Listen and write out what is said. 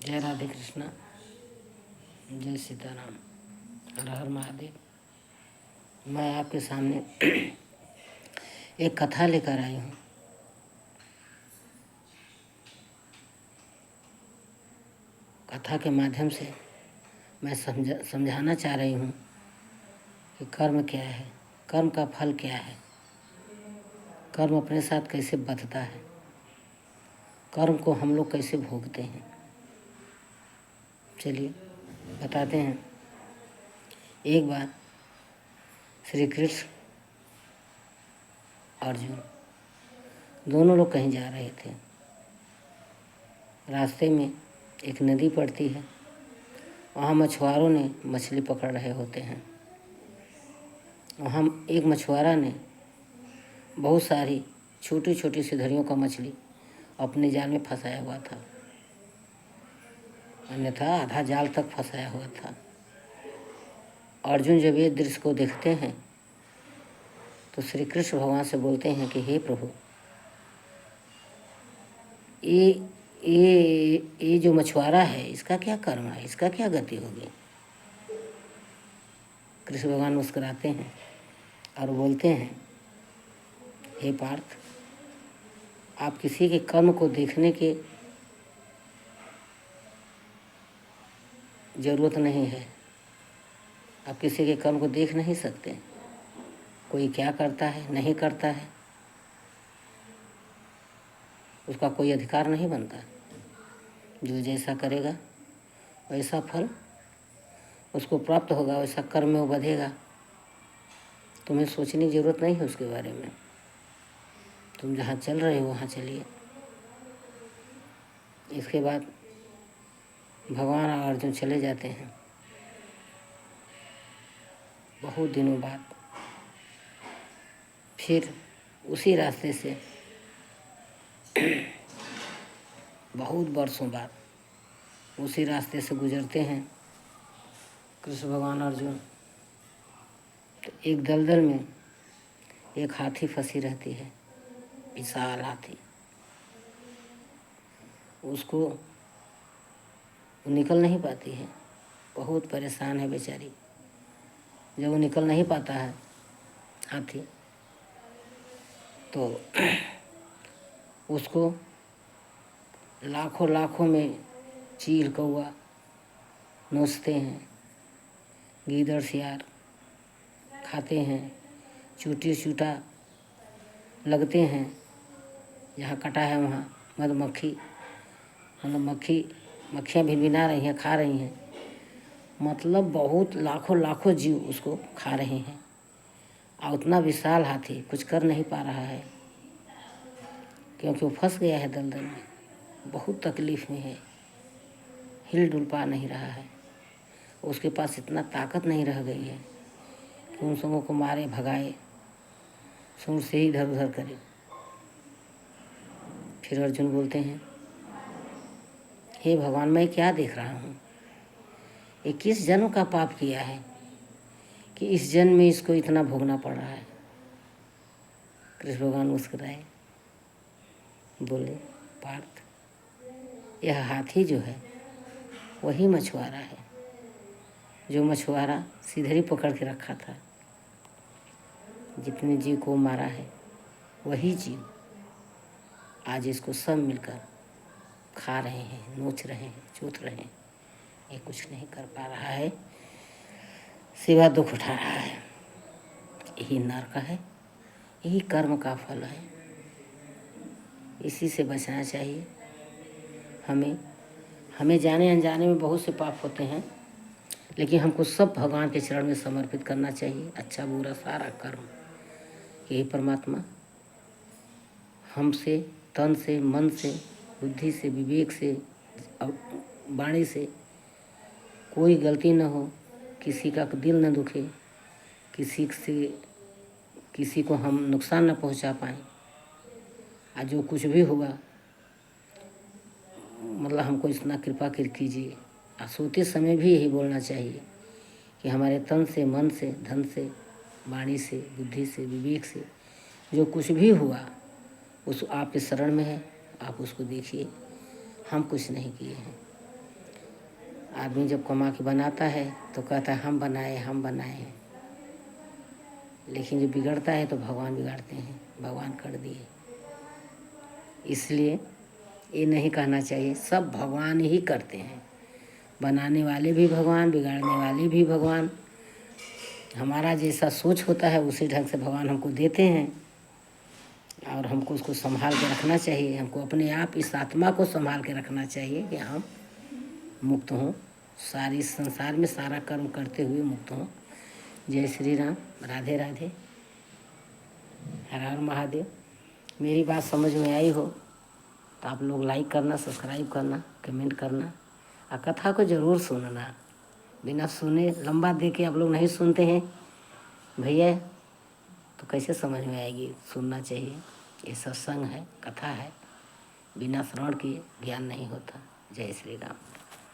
जय राधे कृष्णा, जय सीताराम, हर हर महादेव। मैं आपके सामने एक कथा लेकर आई हूँ। कथा के माध्यम से मैं समझाना चाह रही हूँ कि कर्म क्या है, कर्म का फल क्या है, कर्म अपने साथ कैसे बंधता है, कर्म को हम लोग कैसे भोगते हैं। चलिए बताते हैं। एक बार श्री कृष्ण अर्जुन दोनों लोग कहीं जा रहे थे। रास्ते में एक नदी पड़ती है, वहाँ मछुआरों ने मछली पकड़ रहे होते हैं। वहाँ एक मछुआरा ने बहुत सारी छोटी छोटी सी धरियों का मछली अपने जाल में फंसाया हुआ था, अन्यथा आधा जाल तक फंसाया हुआ था। अर्जुन जब ये दृश्य को देखते हैं तो श्री कृष्ण भगवान से बोलते हैं कि हे प्रभु, ये जो मछुआरा है इसका क्या कर्म है, इसका क्या गति होगी। कृष्ण भगवान मुस्कुराते हैं और बोलते हैं, हे पार्थ, आप किसी के कर्म को देखने की जरूरत नहीं है। आप किसी के कर्म को देख नहीं सकते। कोई क्या करता है नहीं करता है उसका कोई अधिकार नहीं बनता। जो जैसा करेगा वैसा फल उसको प्राप्त होगा, वैसा कर्म में वो बधेगा। तुम्हें सोचने की जरूरत नहीं है उसके बारे में। तुम जहाँ चल रहे हो वहाँ चलिए। इसके बाद भगवान और अर्जुन चले जाते हैं। बहुत दिनों बाद फिर उसी रास्ते से बहुत वर्षों बाद उसी रास्ते से गुजरते हैं कृष्ण भगवान अर्जुन। तो एक दलदल में एक हाथी फंसी रहती है, विशाल हाथी। उसको वो निकल नहीं पाती है, बहुत परेशान है बेचारी। जब वो निकल नहीं पाता है हाथी तो उसको लाखों लाखों में चील कौआ नोचते हैं, गीदड़ सियार खाते हैं, चूटी चूटा लगते हैं। जहाँ कटा है वहाँ मधुमक्खी मक्खियाँ भिनभिना रही हैं, खा रही हैं। मतलब बहुत लाखों लाखों जीव उसको खा रहे हैं। और उतना विशाल हाथी कुछ कर नहीं पा रहा है क्योंकि वो फंस गया है दलदल में, बहुत तकलीफ में है, हिल डुल पा नहीं रहा है। उसके पास इतना ताकत नहीं रह गई है कि उन सबों को मारे भगाए, सूंड से ही इधर उधर करे। फिर अर्जुन बोलते हैं, हे भगवान, मैं क्या देख रहा हूँ, ये किस जन्म का पाप किया है कि इस जन्म में इसको इतना भोगना पड़ रहा है। कृष्ण भगवान मुस्कुराए, बोले, पार्थ, यह हाथी जो है वही मछुआरा है। जो मछुआरा सीधरी पकड़ के रखा था, जितने जीव को मारा है वही जीव आज इसको सब मिलकर खा रहे हैं, नोच रहे हैं, चूत रहे हैं। ये कुछ नहीं कर पा रहा है, सिवा दुख उठा रहा है। यही नरक है, यही कर्म का फल है। इसी से बचना चाहिए हमें जाने अनजाने में बहुत से पाप होते हैं, लेकिन हमको सब भगवान के चरण में समर्पित करना चाहिए। अच्छा बुरा सारा कर्म यही परमात्मा हमसे तन से, मन से, बुद्धि से, विवेक से, वाणी से कोई गलती न हो, किसी का दिल न दुखे, किसी को हम नुकसान न पहुंचा पाएँ। और जो कुछ भी हुआ मतलब हमको इतना कृपा कीजिए। और सोते समय भी यही बोलना चाहिए कि हमारे तन से, मन से, धन से, वाणी से, बुद्धि से, विवेक से जो कुछ भी हुआ उस आपके शरण में है, आप उसको देखिए। हम कुछ नहीं किए हैं, आदमी जब कमा के बनाता है तो कहता है हम बनाए हम बनाए हैं, लेकिन जो बिगड़ता है तो भगवान बिगाड़ते हैं, भगवान कर दिए। इसलिए ये नहीं कहना चाहिए, सब भगवान ही करते हैं, बनाने वाले भी भगवान, बिगाड़ने वाले भी भगवान। हमारा जैसा सोच होता है उसी ढंग से भगवान हमको देते हैं, और हमको उसको संभाल के रखना चाहिए। हमको अपने आप इस आत्मा को संभाल के रखना चाहिए कि हम मुक्त हों, सारी संसार में सारा कर्म करते हुए मुक्त हों। जय श्री राम, राधे राधे, हर हर महादेव। मेरी बात समझ में आई हो तो आप लोग लाइक करना, सब्सक्राइब करना, कमेंट करना, और कथा को ज़रूर सुनना। बिना सुने लंबा दे के आप लोग नहीं सुनते हैं भैया, तो कैसे समझ में आएगी? सुनना चाहिए। ये सत्संग है, कथा है, बिना श्रवण किए ज्ञान नहीं होता। जय श्री राम।